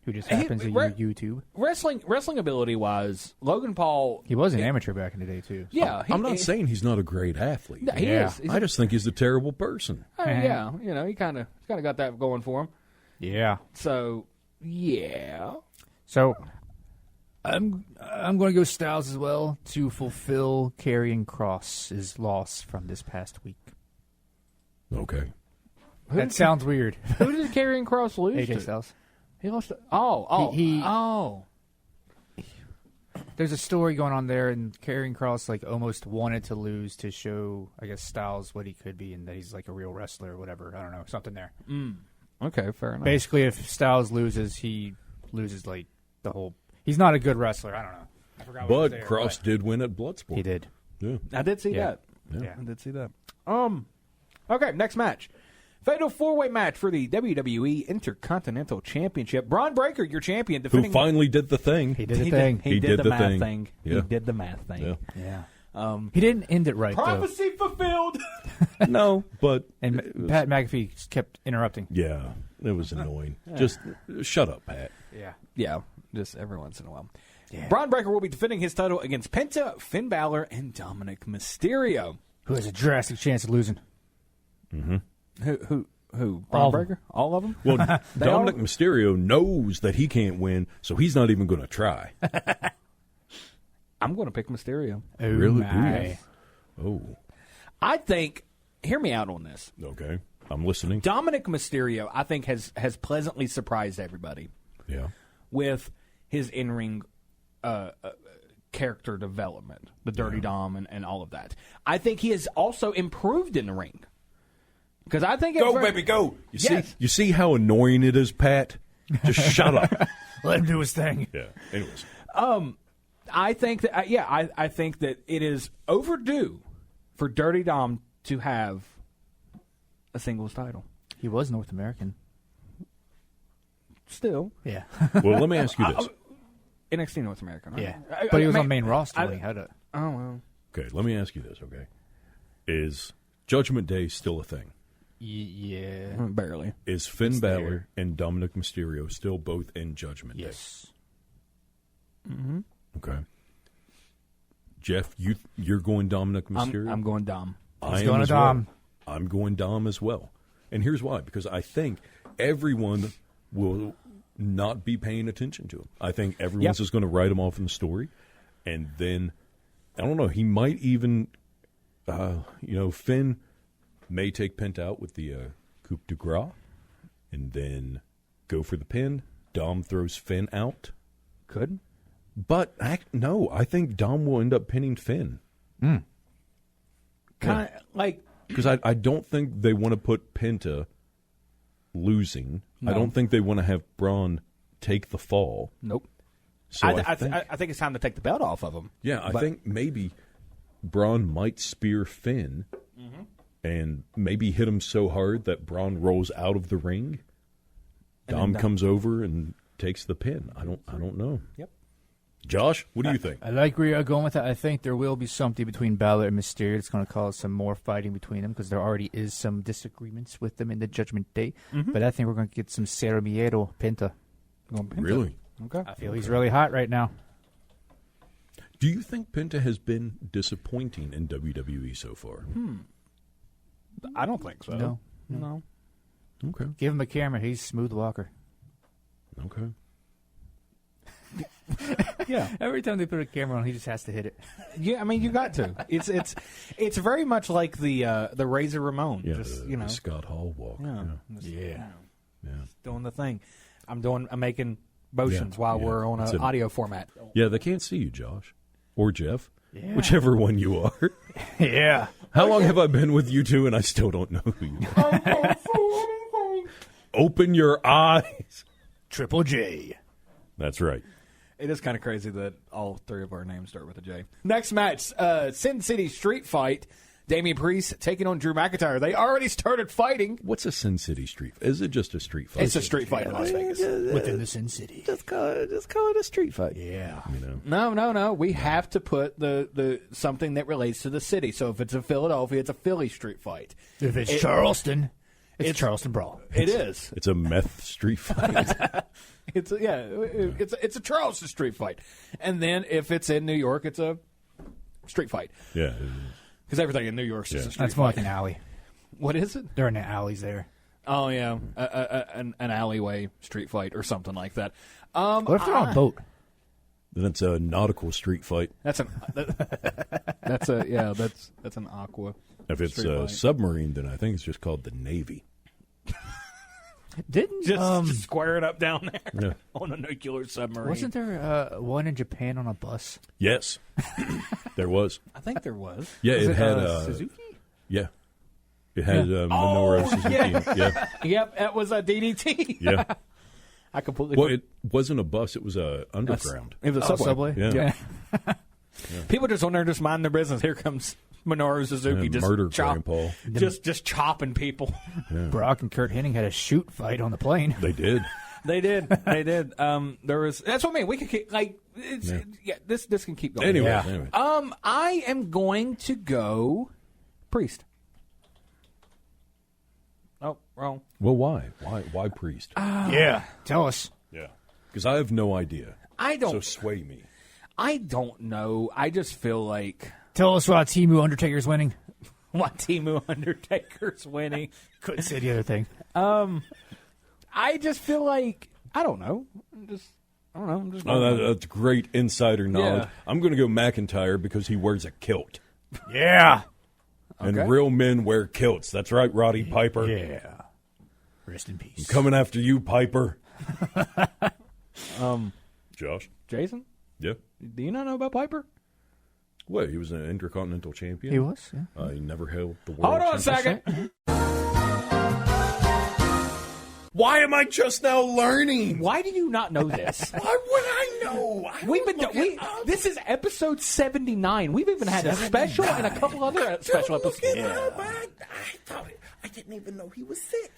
who just happens to use YouTube. Wrestling ability-wise, Logan Paul... He was an amateur back in the day, too. So. Yeah. I'm not saying he's not a great athlete. He is. I just think he's a terrible person. Yeah, he kind of got that going for him. Yeah. So, yeah. So, I'm going to go Styles as well to fulfill Karrion Kross's loss from this past week. Okay. That sounds weird. Who did Karrion Kross lose AJ to? Styles. He lost to... Oh. There's a story going on there, and Karrion Kross almost wanted to lose to show, I guess, Styles what he could be and that he's a real wrestler or whatever. I don't know, something there. Okay, fair enough. Basically, if Styles loses, he loses the whole. He's not a good wrestler. I don't know. I forgot. But Kross did win at Bloodsport. He did. Yeah. I did see that. Yeah. I did see that. Okay, next match. Fatal four-way match for the WWE Intercontinental Championship. Braun Breaker, your champion, Who defending. finally did the thing. He did the thing. He did the math thing. thing. Yeah. He did the math thing. Yeah. Yeah. He didn't end it right, though. Prophecy fulfilled. No, but And Pat McAfee kept interrupting. yeah, it was annoying. Just shut up, Pat. Yeah. Yeah, just every once in a while. Yeah. Braun Breaker will be defending his title against Penta, Finn Balor, and Dominic Mysterio. Who has a drastic chance of losing? Who? All Braun of Breaker? All of them? Well, Dominic Mysterio knows that he can't win, so he's not even going to try. I'm going to pick Mysterio. Oh, Really? my. Oh, I think, hear me out on this. okay. I'm listening. Dominic Mysterio, I think, has pleasantly surprised everybody Yeah. with his in-ring character development, the Dirty Dom and all of that. I think he has also improved in the ring. Because I think Go, baby, go. You see how annoying it is, Pat? Just shut up. Let him do his thing. Yeah. Anyways. I think that I think that it is overdue for Dirty Dom to have a singles title. He was North American. Still, Yeah. Well, let me ask you this. NXT North American. Right? Yeah. But he was on main roster when he had it. Oh well. Okay, let me ask you this, okay? Is Judgment Day still a thing? Yeah. Barely. Is Finn It's Balor there. and Dominic Mysterio still both in Judgment Yes. Day? Okay. Jeff, you're going Dominic Mysterio? I'm going Dom. I am going as Dom. well. I'm going Dom as well. And here's why. Because I think everyone will not be paying attention to him. I think everyone's just going to write him off in the story. And then, I don't know, he might even, Finn may take Penta out with the coup de grace and then go for the pin. Dom throws Finn out. Could. But, no, I think Dom will end up pinning Finn. Kind of like. Because I don't think they want to put Penta losing. No. I don't think they want to have Braun take the fall. Nope. So I think it's time to take the belt off of him. Yeah, I think maybe Braun might spear Finn and maybe hit him so hard that Braun rolls out of the ring. Dom comes over and takes the pin. I don't know. Yep. Josh, what do you think? I like where you're going with that. I think there will be something between Balor and Mysterio. It's going to cause some more fighting between them because there already is some disagreements with them in the Judgment Day. But I think we're going to get some Cero Miedo Penta. Really? Okay. I feel he's really hot right now. Do you think Penta has been disappointing in WWE so far? I don't think so. No. Okay. Give him a camera. He's Smooth Walker. Okay. Yeah. Every time they put a camera on, he just has to hit it. Yeah, I mean, you got to. It's very much like the Razor Ramon. Yeah, just the Scott Hall walk. Yeah. Yeah. Doing the thing. I'm making motions while we're on It's an audio format. Yeah, they can't see you, Josh. Or Jeff. Yeah. Whichever one you are. Yeah. How long have I been with you two and I still don't know who you are? Open your eyes. Triple J. That's right. It is kind of crazy that all three of our names start with a J. Next match, Sin City Street Fight. Damian Priest taking on Drew McIntyre. They already started fighting. What's a Sin City street? Is it just a street fight? It's a street fight in Las Vegas. Within the Sin City. Just call it a street fight. Yeah. You know. No. We have to put the something that relates to the city. So if it's a Philadelphia, it's a Philly street fight. If it's Charleston, it's Charleston Brawl. It is. It's a meth street fight. It's a Charleston street fight. And then if it's in New York, it's a street fight. Yeah. Because everything in New York is just a street That's more fight. like an alley. What is it? They're in the alleys there. Oh, yeah. An alleyway street fight or something like that. What if they're on a boat? Then it's a nautical street fight. That's an aqua. If it's street a fight. submarine, then I think it's just called the Navy. Didn't just square it up down there Yeah. on a nuclear submarine. wasn't there one in Japan on a bus? Yes, there was. I think there was. Yeah, Was it had Suzuki. Yeah, it had Minoru Suzuki. Yeah, Yep, that was a DDT. yeah. I completely. Well, it wasn't a bus; it was a underground. It was a subway. Yeah. People just on there just mind their business. Here comes Minoru Suzuki, Yeah, just murder chop, Grandpa. just chopping people. Brock and Kurt Hennig had a shoot fight on the plane. They did. They did. There was. That's what I mean. We could keep this can keep going. Anyway. I am going to go Priest. Oh, wrong. Well, why? Why Priest? Yeah. Tell us. Yeah, because I have no idea. I don't. So sway me. I don't know. I just feel like Tell us why Timu Undertaker's winning. what Timu Undertaker's winning. Couldn't say the other thing. I just feel like I don't know. I don't know. I'm just That's great insider knowledge. Yeah. I'm going to go McIntyre because he wears a kilt. Yeah. And Okay. real men wear kilts. That's right, Roddy Piper. Yeah. Rest in peace. Coming after you, Piper. Josh? Jason. Yeah. Do you not know about Piper? What, he was an Intercontinental Champion? He was, yeah. He never held the World Hold on a Championship. second. Why am I just now learning? Why do you not know this? Why would I know? We've been this is episode 79. We've even had a special and a couple other special episodes. I didn't even know he was sick.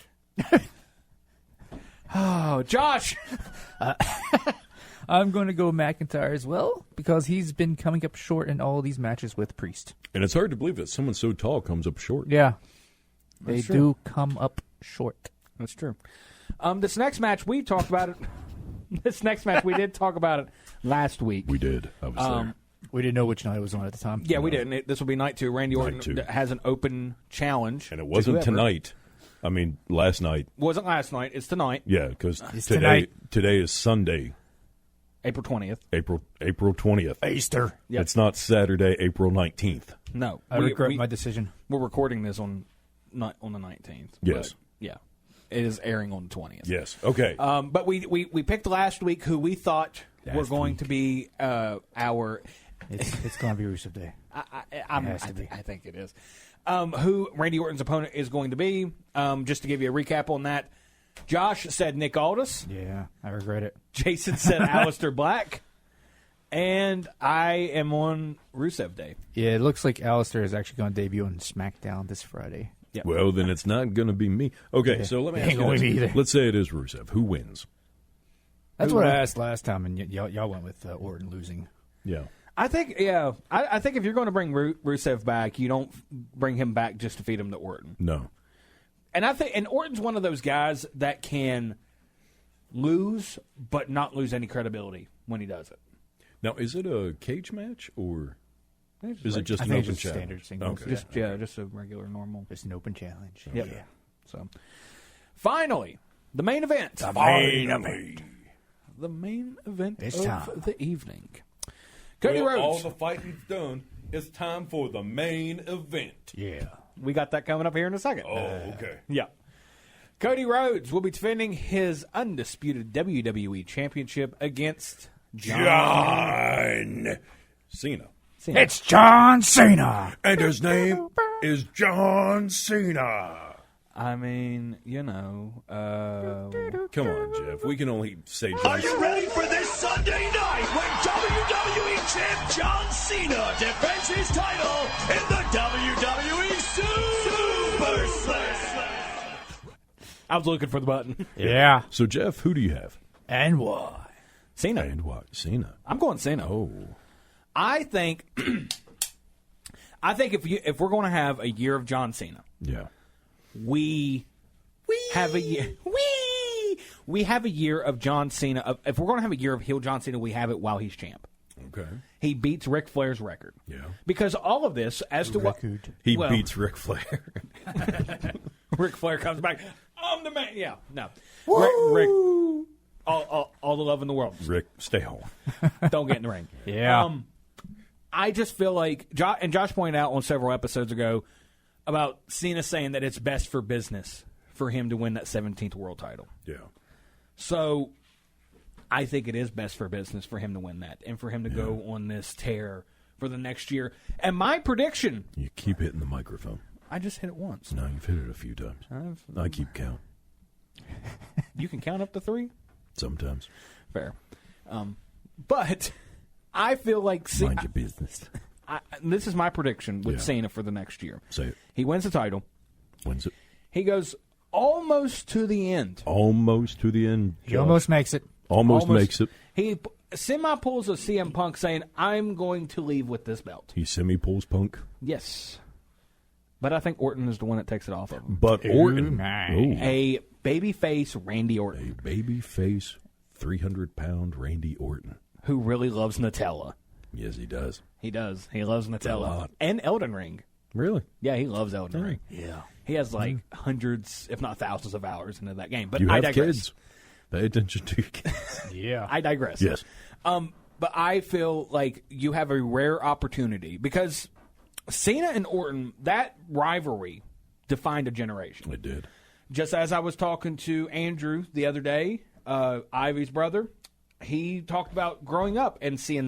Oh, Josh. I'm going to go McIntyre as well because he's been coming up short in all these matches with Priest. And it's hard to believe that someone so tall comes up short. Yeah. They That's true. do come up short. That's true. This next match we talked about it. This next match we did talk about it last week. We did. I was there. We didn't know which night it was on at the time. Yeah, we didn't. This will be night 2. Randy Orton two. has an open challenge. And it wasn't to whoever. tonight. I mean, last night. Wasn't last night. It's tonight, Yeah, because tonight. today is Sunday, April 20th. April 20th. Easter. Yep. It's not Saturday, April 19th. No, I regret my decision. We're recording this on the 19th. Yes. But, yeah. It is airing on the 20th. Yes. Okay. But we picked last week who we thought were Last going week. to be our. It's going to be Rusev Day. I think it is. Who Randy Orton's opponent is going to be. Just to give you a recap on that, Josh said Nick Aldis. Yeah, I regret it. Jason said Aleister Black. And I am on Rusev Day. Yeah, it looks like Aleister is actually going to debut on SmackDown this Friday. Yep. Well, then it's not going to be me. Okay, so let me Ain't ask gonna you be this. either. Let's say it is Rusev. Who wins? That's what I asked last time, and y'all went with Orton losing. Yeah. I think, I think if you're going to bring Rusev back, you don't bring him back just to feed him to Orton. No. And I think, and Orton's one of those guys that can lose, but not lose any credibility when he does it. Now, is it a cage match or is it just I an think open it's just challenge? standard singles. Okay. Just a regular normal. Just an open challenge. Yep. Yeah. So, finally, the main event. The main event. The main event It's of time. the evening. Cody Well, all Rhodes. the fighting's done. It's time for the main event. Yeah. We got that coming up here in a second. Oh, okay. Yeah. Cody Rhodes will be defending his undisputed WWE Championship against John Cena. It's John Cena. And his name is John Cena. I mean, you know. Come on, Jeff. We can only say John Are you ready for this Sunday night when WWE Champ John Cena defends his title in the WWE Super Slam? I was looking for the button. Yeah. So, Jeff, who do you have? And why? Cena. And what? Cena. I'm going Cena. Oh. I think. If we're going to have a year of John Cena, Yeah. we have a year. We have a year of John Cena. If we're going to have a year of heel John Cena, we have it while he's champ. Okay. He beats Ric Flair's record. Yeah. Because all of this, as to what He well, beats Ric Flair. Ric Flair comes back. I'm the man. Yeah, no. All the love in the world. Rick, stay home. Don't get in the ring. Yeah. I just feel like, and Josh pointed out on several episodes ago about Cena saying that it's best for business for him to win that 17th world title. Yeah. So I think it is best for business for him to win that and for him to go on this tear for the next year. And my prediction... You keep hitting the microphone. I just hit it once. No, you've hit it a few times. I keep count. You can count up to 3? Sometimes. Fair. But I feel like... Mind your business. This is my prediction with Cena for the next year. Say it. He wins the title. Wins it. He goes almost to the end. Almost to the end. He almost makes it. Almost makes it. He semi-pulls a CM Punk saying, I'm going to leave with this belt. He semi-pulls Punk. Yes. But I think Orton is the one that takes it off of him. But Orton. A babyface Randy Orton. A babyface 300-pound Randy Orton. Who really loves Nutella. Yes, he does. He does. He loves Nutella. A lot. And Elden Ring. Really? Yeah, he loves Elden Ring. Yeah. He has like hundreds, if not thousands of hours into that game. But You I have digress. kids. Pay attention to your kids. Yeah. I digress. Yes. But I feel like you have a rare opportunity because Cena and Orton, that rivalry defined a generation. It did. Just as I was talking to Andrew the other day, Ivy's brother, he talked about growing up and seeing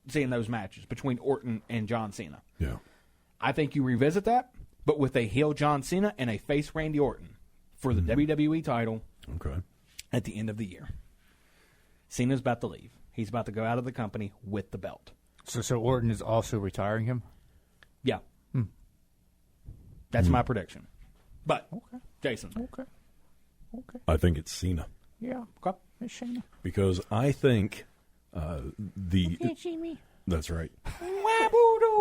those matches between Orton and John Cena. Yeah. I think you revisit that, but with a heel John Cena and a face Randy Orton for the WWE title Okay. at the end of the year. Cena's about to leave. He's about to go out of the company with the belt. So Orton is also retiring him? Yeah. That's my prediction. But, Jason. Okay. I think it's Cena. Yeah. Okay. It's Shayna. Because I think Can't see me. That's right.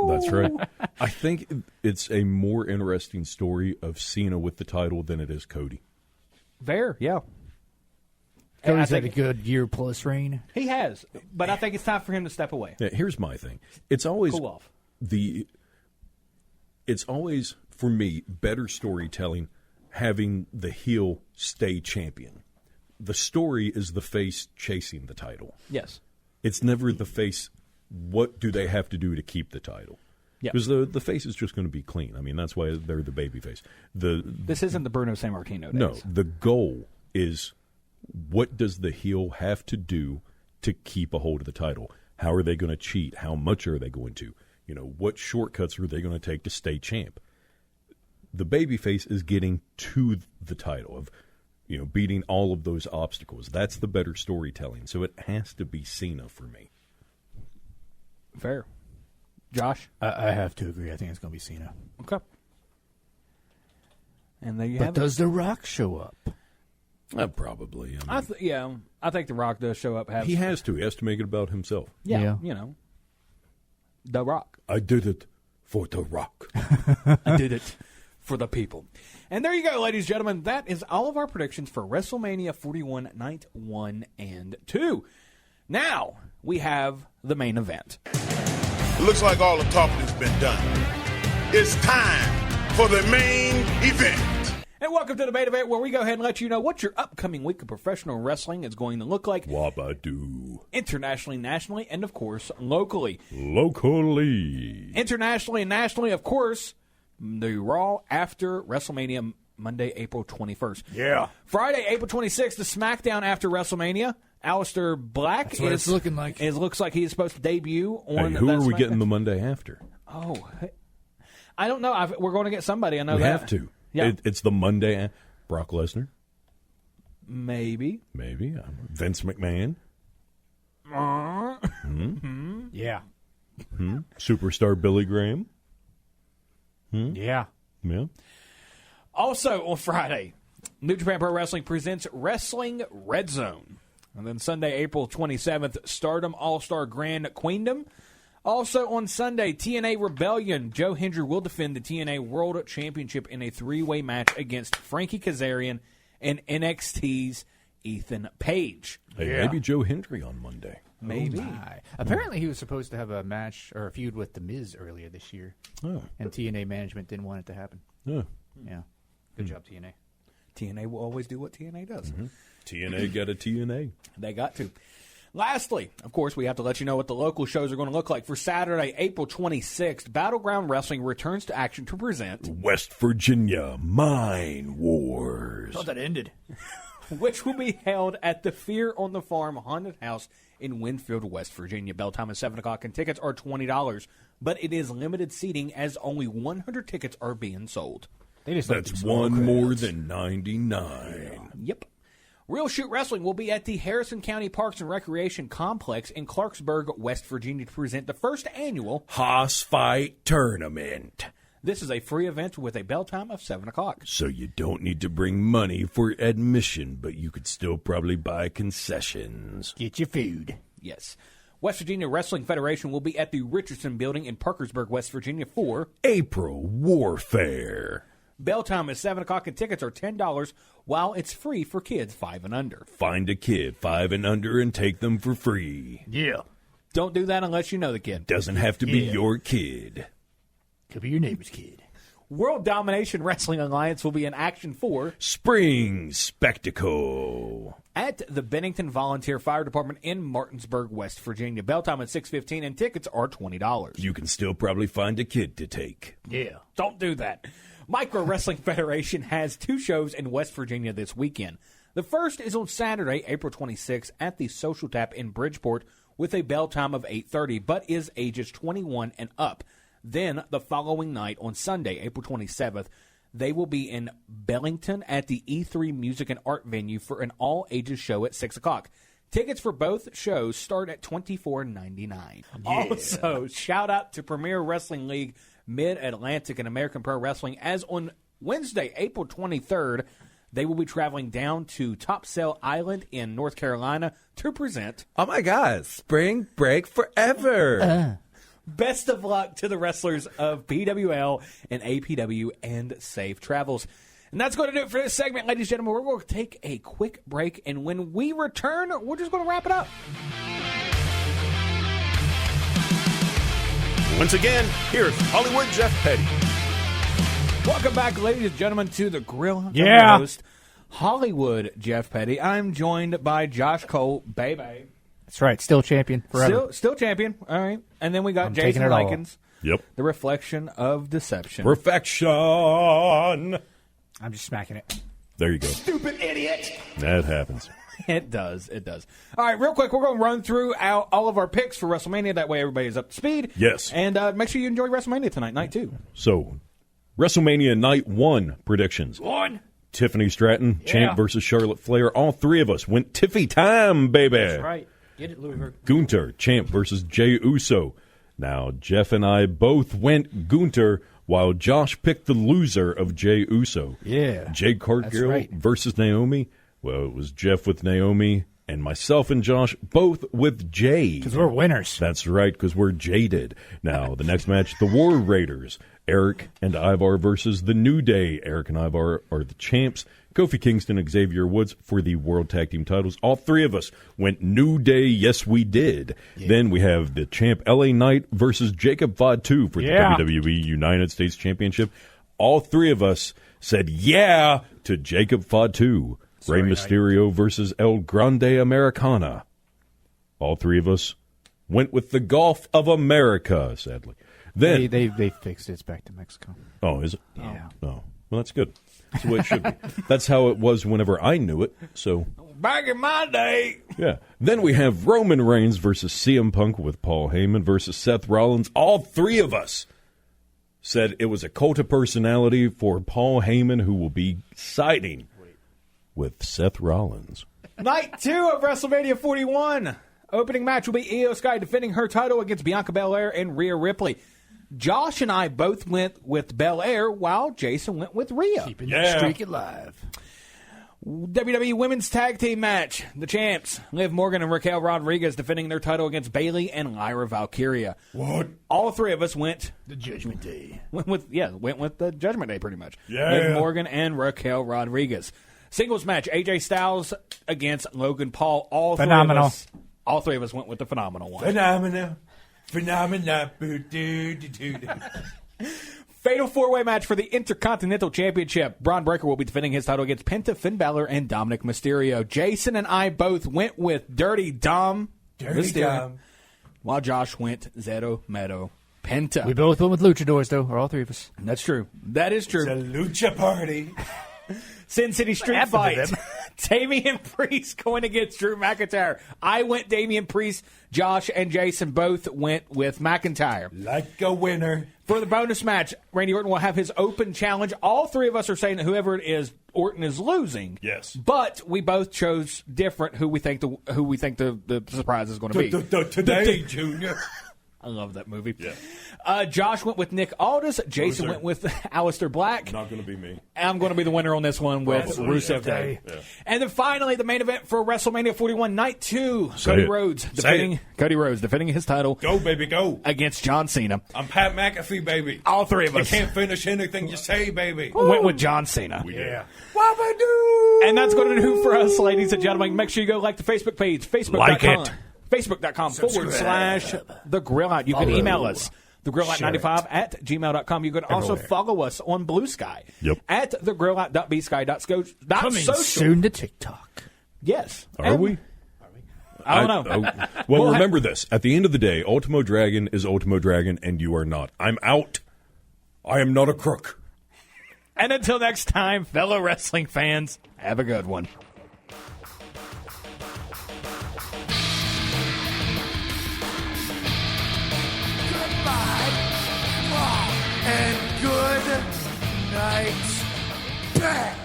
That's right. I think it's a more interesting story of Cena with the title than it is Cody. Fair, yeah. Cody's had a good year-plus reign. He has, but I think it's time for him to step away. Yeah, here's my thing. It's always Cool off. It's always, for me, better storytelling having the heel stay champion. The story is the face chasing the title. Yes. It's never the face, what do they have to do to keep the title? Yeah. Because the face is just going to be clean. I mean, that's why they're the baby face. This isn't the Bruno Sammartino days. No, the goal is what does the heel have to do to keep a hold of the title? How are they going to cheat? How much are they going to? You know, what shortcuts are they going to take to stay champ? The babyface is getting to the title of, you know, beating all of those obstacles. That's the better storytelling. So it has to be Cena for me. Fair. Josh? I have to agree. I think it's going to be Cena. Okay. And there you But have it. does The Rock show up? Probably. I mean, I think The Rock does show up. he has to. He has to make it about himself. Yeah, you know. The Rock. I did it for The Rock. I did it for the people. And there you go, ladies and gentlemen. That is all of our predictions for WrestleMania 41 Night 1 and 2. Now, we have the main event. Looks like all the talking has been done. It's time for the main event. And welcome to the main event, where we go ahead and let you know what your upcoming week of professional wrestling is going to look like. Wabadoo. Internationally, nationally, and, of course, locally. Locally. Internationally and nationally, of course, the Raw after WrestleMania, Monday, April 21st. Yeah. Friday, April 26th, the SmackDown after WrestleMania. Aleister Black That's what it's looking like. It looks like he's supposed to debut on. Hey, who that are we SmackDown. getting the Monday after? Oh, I don't know. We're going to get somebody. I know We that. have to. Yeah. It's the Monday. Brock Lesnar. Maybe. Vince McMahon. Yeah. Superstar Billy Graham. Yeah. Yeah. Also on Friday, New Japan Pro Wrestling presents Wrestling Red Zone. And then Sunday, April 27th, Stardom All-Star Grand Queendom. Also on Sunday, TNA Rebellion. Joe Hendry will defend the TNA World Championship in a three-way match against Frankie Kazarian and NXT's Ethan Page. Hey, maybe Joe Hendry on Monday. Maybe. Apparently, he was supposed to have a match or a feud with The Miz earlier this year. Oh. And TNA management didn't want it to happen. Yeah. Yeah. Good job, TNA. TNA will always do what TNA does. TNA got a TNA. They got to. Lastly, of course, we have to let you know what the local shows are going to look like. For Saturday, April 26th, Battleground Wrestling returns to action to present West Virginia Mine Wars. thought that ended. which will be held at the Fear on the Farm Haunted House in Winfield, West Virginia. Bell time is 7 o'clock, and tickets are $20. But it is limited seating as only 100 tickets are being sold. That's one more than 99. Yep. Real Shoot Wrestling will be at the Harrison County Parks and Recreation Complex in Clarksburg, West Virginia, to present the first annual Hoss Fight Tournament. This is a free event with a bell time of 7 o'clock. So you don't need to bring money for admission, but you could still probably buy concessions. Get your food. Yes. West Virginia Wrestling Federation will be at the Richardson Building in Parkersburg, West Virginia for April Warfare. Bell time is 7 o'clock, and tickets are $10, while it's free for kids 5 and under. Find a kid 5 and under and take them for free. Yeah. Don't do that unless you know the kid. Doesn't have to be your kid. Could be your neighbor's kid. World Domination Wrestling Alliance will be in action for Spring Spectacle at the Bennington Volunteer Fire Department in Martinsburg, West Virginia. Bell time at 6:15, and tickets are $20. You can still probably find a kid to take. Yeah, don't do that. Micro Wrestling Federation has 2 shows in West Virginia this weekend. The first is on Saturday, April 26th, at the Social Tap in Bridgeport with a bell time of 8:30, but is ages 21 and up. Then, the following night, on Sunday, April 27th, they will be in Bellington at the E3 Music and Art venue for an all-ages show at 6 o'clock. Tickets for both shows start at $24.99. Yeah. Also, shout out to Premier Wrestling League, Mid-Atlantic, and American Pro Wrestling, as on Wednesday, April 23rd, they will be traveling down to Topsail Island in North Carolina to present... Oh, my God, Spring Break Forever! Best of luck to the wrestlers of PWL and APW, and safe travels. And that's going to do it for this segment, ladies and gentlemen. We're going to take a quick break, and when we return, we're just going to wrap it up. Once again, here's Hollywood Jeff Petty. Welcome back, ladies and gentlemen, to the Grill. I'm Yeah. your host, Hollywood Jeff Petty. I'm joined by Josh Cole, baby. That's right. Still champion forever. Still champion. All right. And then we got I'm Jason taking it all. Lykens. Yep. The reflection of deception. Perfection. I'm just smacking it. There you go. Stupid idiot. That happens. It does. It does. All right, real quick, we're going to run through all of our picks for WrestleMania. That way everybody's up to speed. Yes. And make sure you enjoy WrestleMania tonight, night 2. So, WrestleMania Night 1 predictions. 1. Tiffany Stratton, Champ versus Charlotte Flair. All 3 of us went Tiffy time, baby. That's right. Get it, Louisburg. Gunter, Champ versus Jey Uso. Now, Jeff and I both went Gunter, while Josh picked the loser of Jey Uso. Yeah. Jade Cargill right. versus Naomi. Well, it was Jeff with Naomi, and myself and Josh both with Jade. Because we're winners. That's right, because we're jaded. Now, the next match, the War Raiders. Eric and Ivar versus the New Day. Eric and Ivar are the champs. Kofi Kingston and Xavier Woods for the World Tag Team titles. All 3 of us went New Day. Yes, we did. Yeah. Then we have the champ LA Knight versus Jacob Fatu for the WWE United States Championship. All 3 of us said yeah to Jacob Fatu. Rey Mysterio versus El Grande Americana. All 3 of us went with the Gulf of America, sadly. Then They fixed it. It's back to Mexico. Oh, is it? Yeah. Oh, well, that's good. That's the way it should be. That's how it was whenever I knew it. So Back in my day. yeah. Then we have Roman Reigns versus CM Punk with Paul Heyman versus Seth Rollins. All 3 of us said it was a cult of personality for Paul Heyman, who will be siding with Seth Rollins. Night 2 of WrestleMania 41. Opening match will be Io Sky defending her title against Bianca Belair and Rhea Ripley. Josh and I both went with Belair, while Jason went with Rhea. Keeping that streak alive. WWE Women's Tag Team match. The champs, Liv Morgan and Raquel Rodriguez, defending their title against Bayley and Lyra Valkyria. What? All 3 of us went The Judgment Day. went with the Judgment Day pretty much. Yeah. Liv Morgan and Raquel Rodriguez. Singles match, AJ Styles against Logan Paul. All Phenomenal. three of us went with the phenomenal one. Phenomenal. Fatal four-way match for the Intercontinental Championship. Braun Breaker will be defending his title against Penta, Finn Balor, and Dominic Mysterio. Jason and I both went with Dirty Dom Mysterio, while Josh went Zero Meadow Penta. We both went with luchadors, though, or all three of us. That's true. That is true. It's a lucha party. Sin City Street Fight. Damian Priest going against Drew McIntyre. I went Damian Priest. Josh and Jason both went with McIntyre. Like a winner. For the bonus match, Randy Orton will have his open challenge. All three of us are saying that whoever it is, Orton is losing. Yes. But we both chose different who we think the surprise is going to be. Today, Junior. I love that movie. Yeah. Josh went with Nick Aldis. Jason went with Aleister Black. Not going to be me. I'm going to be the winner on this one with Rusev Day. Yeah. And then finally, the main event for WrestleMania 41, Night 2. Cody Rhodes defending his title. Go, baby, go. Against John Cena. I'm Pat McAfee, baby. All three of us. You can't finish anything you say, baby. Went with John Cena. Yeah. Wabba-doo! And that's going to do for us, ladies and gentlemen. Make sure you go like the Facebook page, Facebook.com. Facebook.com/The Grill Out. You can email us, thegrillout95@gmail.com. You can also follow us on Blue Sky at thegrillout.bsky.social. Coming soon to TikTok. Yes. Are we? I don't know. Well, remember this. At the end of the day, Ultimo Dragon is Ultimo Dragon, and you are not. I'm out. I am not a crook. And until next time, fellow wrestling fans, have a good one. And good night, back.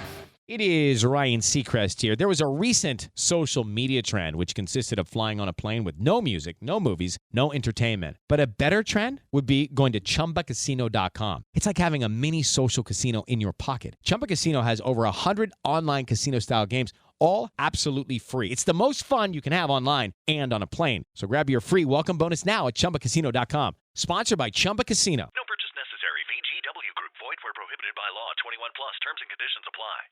It is Ryan Seacrest here. There was a recent social media trend which consisted of flying on a plane with no music, no movies, no entertainment. But a better trend would be going to ChumbaCasino.com. It's like having a mini social casino in your pocket. Chumba Casino has over 100 online casino-style games, all absolutely free. It's the most fun you can have online and on a plane. So grab your free welcome bonus now at ChumbaCasino.com. Sponsored by Chumba Casino. No purchase necessary. VGW Group. Void where prohibited by law. 21 plus. Terms and conditions apply.